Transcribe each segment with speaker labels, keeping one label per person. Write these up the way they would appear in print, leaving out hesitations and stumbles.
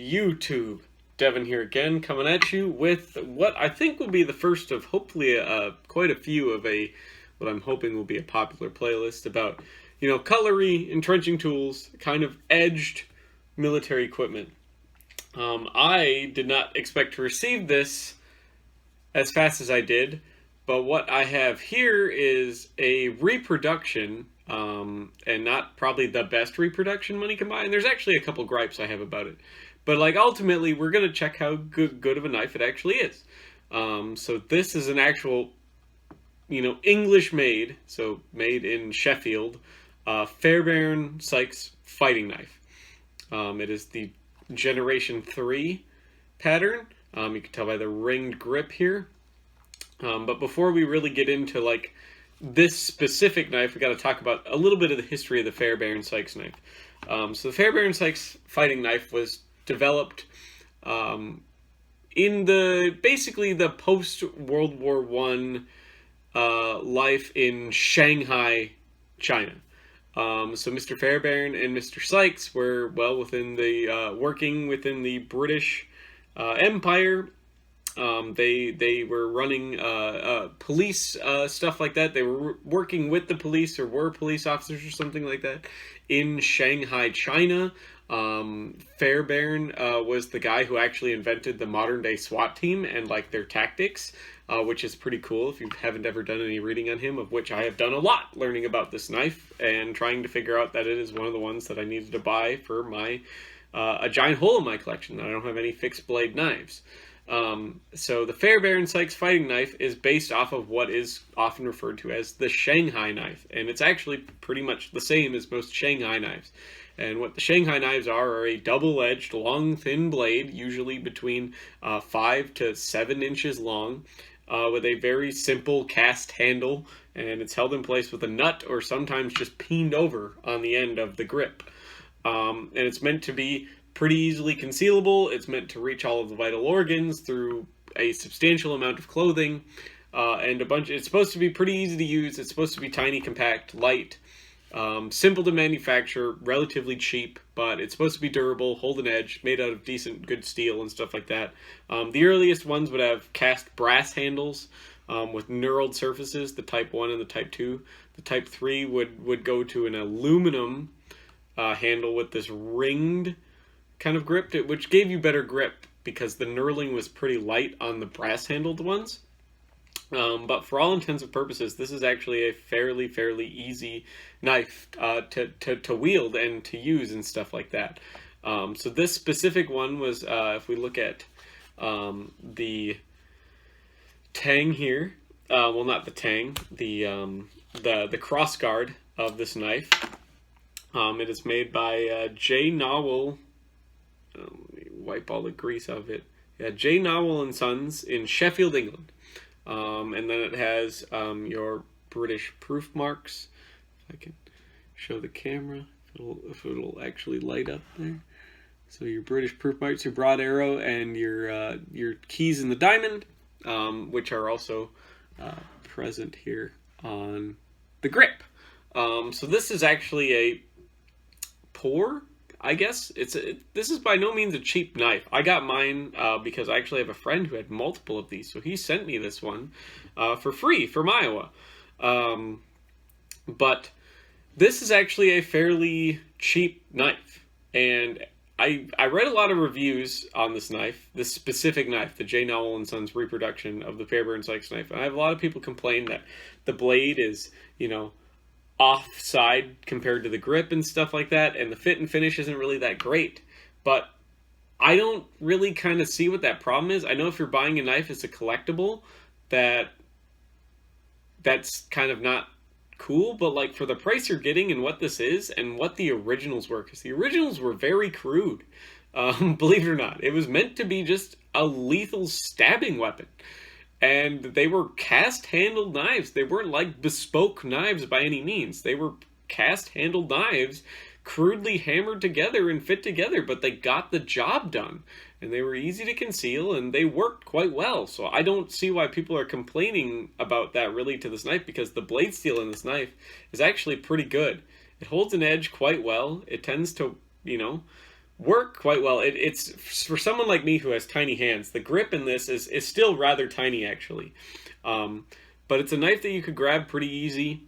Speaker 1: YouTube? Devin here again, coming at you with what I think will be the first of hopefully quite a few of what I'm hoping will be a popular playlist about, cutlery, entrenching tools, kind of edged military equipment. I did not expect to receive this as fast as I did, but what I have here is a reproduction, and not probably the best reproduction money can buy. And there's actually a couple gripes I have about it. But ultimately, we're going to check how good of a knife it actually is. So this is an actual, English made, so made in Sheffield, Fairbairn-Sykes fighting knife. It is the Generation 3 pattern. You can tell by the ringed grip here. But before we really get into this specific knife, we got to talk about a little bit of the history of the Fairbairn-Sykes knife. So the Fairbairn-Sykes fighting knife was developed in basically the post World War I life in Shanghai, China. So Mr. Fairbairn and Mr. Sykes were working within the British Empire. They were running police stuff like that. They were working with the police, or were police officers or something like that, in Shanghai, China. Fairbairn was the guy who actually invented the modern day SWAT team and their tactics, which is pretty cool if you haven't ever done any reading on him, of which I have done a lot, learning about this knife and trying to figure out that it is one of the ones that I needed to buy for my a giant hole in my collection. I don't have any fixed blade knives. So the Fairbairn-Sykes fighting knife is based off of what is often referred to as the Shanghai knife, and it's actually pretty much the same as most Shanghai knives. And what the Shanghai knives are a double-edged, long, thin blade, usually between 5 to 7 inches long, with a very simple cast handle, and it's held in place with a nut or sometimes just peened over on the end of the grip. And it's meant to be pretty easily concealable. It's meant to reach all of the vital organs through a substantial amount of clothing, and it's supposed to be pretty easy to use. It's supposed to be tiny, compact, light, simple to manufacture, relatively cheap, but it's supposed to be durable, hold an edge, made out of decent, good steel and stuff like that. The earliest ones would have cast brass handles with knurled surfaces, the Type 1 and the Type 2. The Type 3 would go to an aluminum handle with this ringed kind of grip, which gave you better grip because the knurling was pretty light on the brass-handled ones. But for all intents and purposes, this is actually a fairly easy knife to wield and to use and stuff like that. So this specific one was, if we look at the tang here, well, not the tang, the cross guard of this knife. It is made by J. Nowill. Let me wipe all the grease out of it. Yeah, J. Nowill and Sons in Sheffield, England. And then it has your British proof marks. If I can show the camera, if it'll actually light up there. So your British proof marks, your broad arrow, and your keys in the diamond, which are also present here on the grip. So this is actually a pour, I guess. This is by no means a cheap knife. I got mine because I actually have a friend who had multiple of these, so he sent me this one for free from Iowa. But this is actually a fairly cheap knife, and I read a lot of reviews on this knife, this specific knife, the J. Nowill and Sons reproduction of the Fairbairn-Sykes knife, and I have a lot of people complain that the blade is, offside compared to the grip and stuff like that, and the fit and finish isn't really that great. But I don't really kind of see what that problem is. I know if you're buying a knife as a collectible, that's kind of not cool, but for the price you're getting and what this is and what the originals were, because the originals were very crude, believe it or not. It was meant to be just a lethal stabbing weapon. And they were cast-handled knives. They weren't bespoke knives by any means. They were cast-handled knives, crudely hammered together and fit together, but they got the job done. And they were easy to conceal, and they worked quite well. So I don't see why people are complaining about that really to this knife, because the blade steel in this knife is actually pretty good. It holds an edge quite well. It tends to, work quite well. It's for someone like me who has tiny hands. The grip in this is still rather tiny, actually, but it's a knife that you could grab pretty easy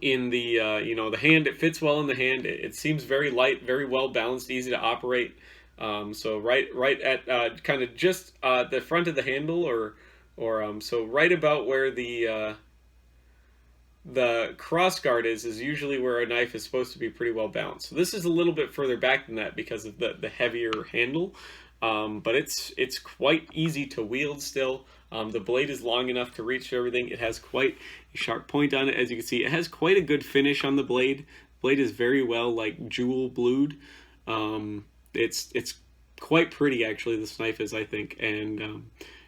Speaker 1: in the the hand. It fits well in the hand. It seems very light, very well balanced, easy to operate. So right at kind of just the front of the handle, or so right about where the cross guard is usually where a knife is supposed to be pretty well balanced. So this is a little bit further back than that because of the heavier handle, but it's quite easy to wield still. The blade is long enough to reach everything. It has quite a sharp point on it. As you can see, it has quite a good finish on the blade. The blade is very well like jewel blued. It's quite pretty, actually, this knife is, I think. And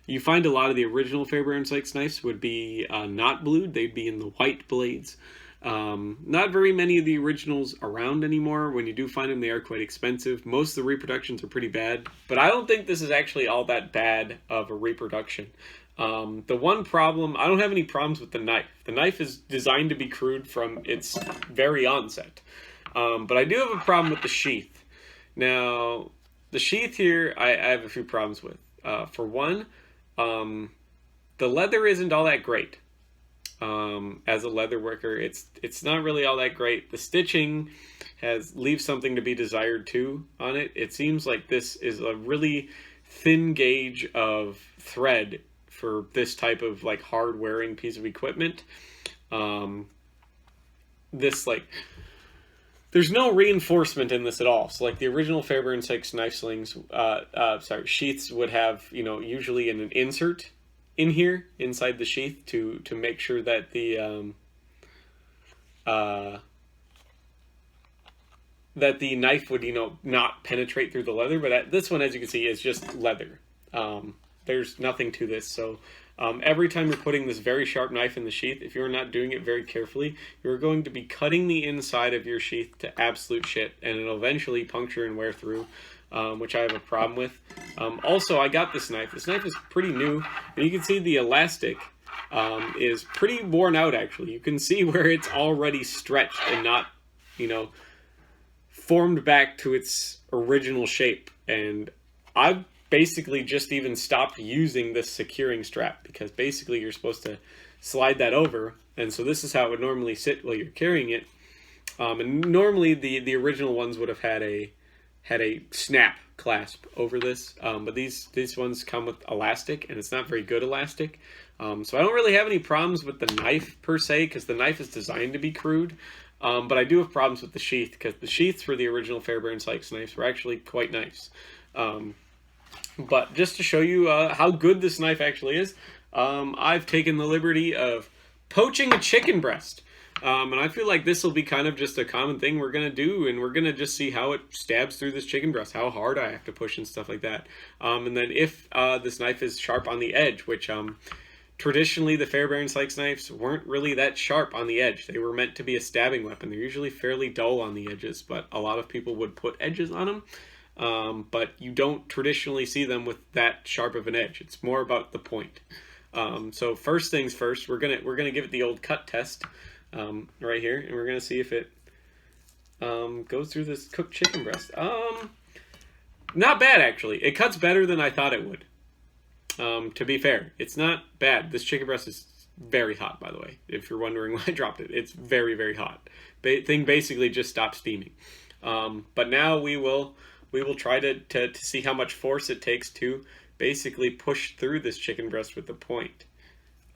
Speaker 1: you find a lot of the original Fairbairn-Sykes knives would be not blued. They'd be in the white blades. Not very many of the originals around anymore. When you do find them, they are quite expensive. Most of the reproductions are pretty bad, but I don't think this is actually all that bad of a reproduction. The one problem, I don't have any problems with the knife. The knife is designed to be crude from its very onset. But I do have a problem with the sheath. Now, the sheath here, I have a few problems with. For one, the leather isn't all that great. As a leather worker, it's not really all that great. The stitching leaves something to be desired too on it. It seems like this is a really thin gauge of thread for this type of like hard wearing piece of equipment. There's no reinforcement in this at all. So like the original Fairbairn-Sykes knife slings, sheaths would have, usually an insert in here inside the sheath to make sure that the knife would not penetrate through the leather. But this one, as you can see, is just leather. There's nothing to this. So every time you're putting this very sharp knife in the sheath, if you're not doing it very carefully, you're going to be cutting the inside of your sheath to absolute shit, and it'll eventually puncture and wear through, which I have a problem with. Also, I got this knife. This knife is pretty new, and you can see the elastic is pretty worn out, actually. You can see where it's already stretched and not, formed back to its original shape. And I've basically just even stopped using this securing strap, because basically you're supposed to slide that over, and so this is how it would normally sit while you're carrying it. And normally the original ones would have had a snap clasp over this, but these ones come with elastic, and it's not very good elastic. So I don't really have any problems with the knife per se, because the knife is designed to be crude. But I do have problems with the sheath, because the sheaths for the original Fairbairn-Sykes knives were actually quite nice. But just to show you how good this knife actually is, I've taken the liberty of poaching a chicken breast. And I feel like this will be kind of just a common thing we're going to do, and we're going to just see how it stabs through this chicken breast, how hard I have to push and stuff like that. And then if this knife is sharp on the edge, which traditionally the Fairbairn-Sykes knives weren't really that sharp on the edge. They were meant to be a stabbing weapon. They're usually fairly dull on the edges, but a lot of people would put edges on them. But you don't traditionally see them with that sharp of an edge. It's more about the point. So first things first, we're gonna give it the old cut test right here, and we're gonna see if it goes through this cooked chicken breast. Not bad, actually. It cuts better than I thought it would. To be fair, it's not bad. This chicken breast is very hot, by the way. If you're wondering why I dropped it, it's very, very hot. Thing basically just stopped steaming. But now we will try to see how much force it takes to basically push through this chicken breast with the point.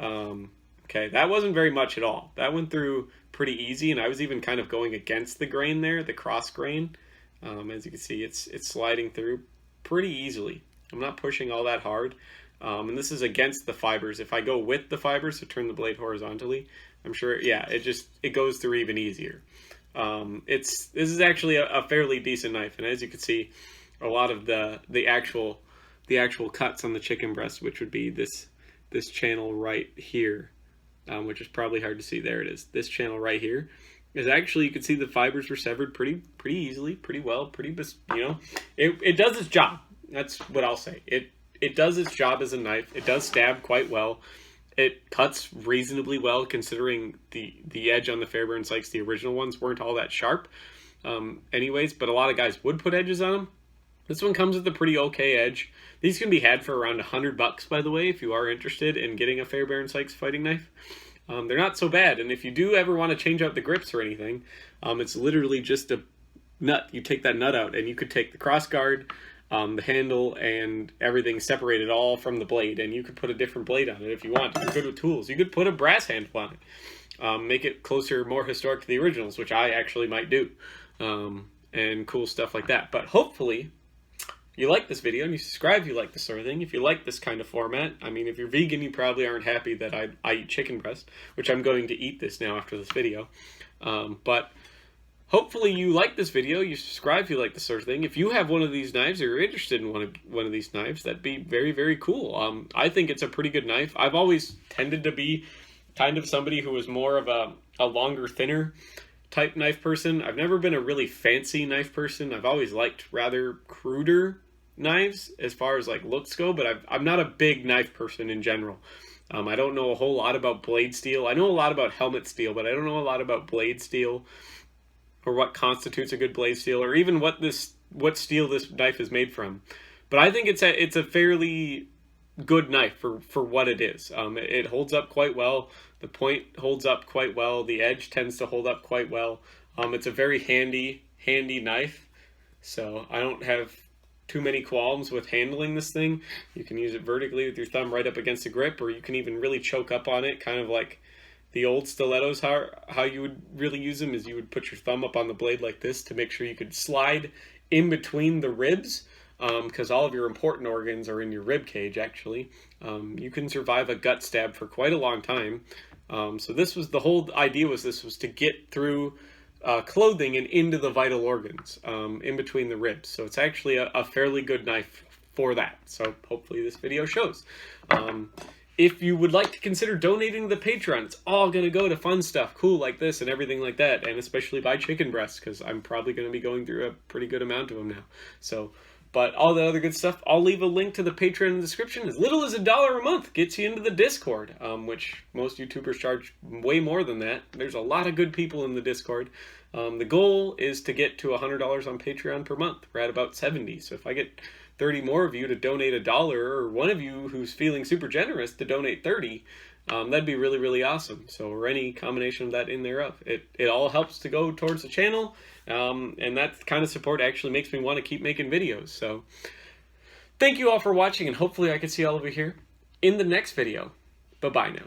Speaker 1: Okay, that wasn't very much at all. That went through pretty easy, and I was even kind of going against the grain there, the cross grain. As you can see, it's sliding through pretty easily. I'm not pushing all that hard. And this is against the fibers. If I go with the fibers to turn the blade horizontally, I'm sure, yeah, it goes through even easier. This is actually a fairly decent knife, and as you can see, a lot of the actual cuts on the chicken breast, which would be this channel right here, which is probably hard to see. There it is. This channel right here is actually, you can see the fibers were severed pretty easily, pretty well, it does its job. That's what I'll say. It does its job as a knife. It does stab quite well. It cuts reasonably well, considering the edge on the Fairbairn-Sykes, the original ones, weren't all that sharp. anyways, but a lot of guys would put edges on them. This one comes with a pretty okay edge. These can be had for around $100, by the way, if you are interested in getting a Fairbairn-Sykes fighting knife. They're not so bad, and if you do ever want to change out the grips or anything, it's literally just a nut. You take that nut out, and you could take the cross guard, the handle, and everything separated all from the blade, and you could put a different blade on it if you want. You're good with tools. You could put a brass handle on it, make it closer, more historic to the originals, which I actually might do, and cool stuff like that. But hopefully you like this video and you subscribe if you like this sort of thing. If you like this kind of format, I mean, if you're vegan, you probably aren't happy that I eat chicken breast, which I'm going to eat this now after this video. But hopefully you like this video, you subscribe if you like this sort of thing. If you have one of these knives or you're interested in one of these knives, that'd be very, very cool. I think it's a pretty good knife. I've always tended to be kind of somebody who was more of a longer, thinner type knife person. I've never been a really fancy knife person. I've always liked rather cruder knives as far as like looks go, but I'm not a big knife person in general. I don't know a whole lot about blade steel. I know a lot about helmet steel, but I don't know a lot about blade steel or what constitutes a good blade steel, or even what steel this knife is made from. But I think it's a fairly good knife for what it is. It holds up quite well. The point holds up quite well. The edge tends to hold up quite well. It's a very handy knife, so I don't have too many qualms with handling this thing. You can use it vertically with your thumb right up against the grip, or you can even really choke up on it, kind of like the old stilettos. How you would really use them is you would put your thumb up on the blade like this to make sure you could slide in between the ribs, because all of your important organs are in your rib cage, actually. You can survive a gut stab for quite a long time. So this was the whole idea, was to get through clothing and into the vital organs, in between the ribs. So it's actually a fairly good knife for that. So hopefully this video shows. If you would like to consider donating to the Patreon, it's all going to go to fun stuff, cool like this and everything like that, and especially buy chicken breasts, because I'm probably going to be going through a pretty good amount of them now. So, but all the other good stuff, I'll leave a link to the Patreon in the description. As little as $1 a month gets you into the Discord, which most YouTubers charge way more than that. There's a lot of good people in the Discord. The goal is to get to $100 on Patreon per month. We're at about 70, so if I get 30 more of you to donate $1, or one of you who's feeling super generous to donate 30, that'd be really, really awesome. So, or any combination of that in thereof. It all helps to go towards the channel, and that kind of support actually makes me want to keep making videos. So, thank you all for watching, and hopefully I can see all of you here in the next video. Bye-bye now.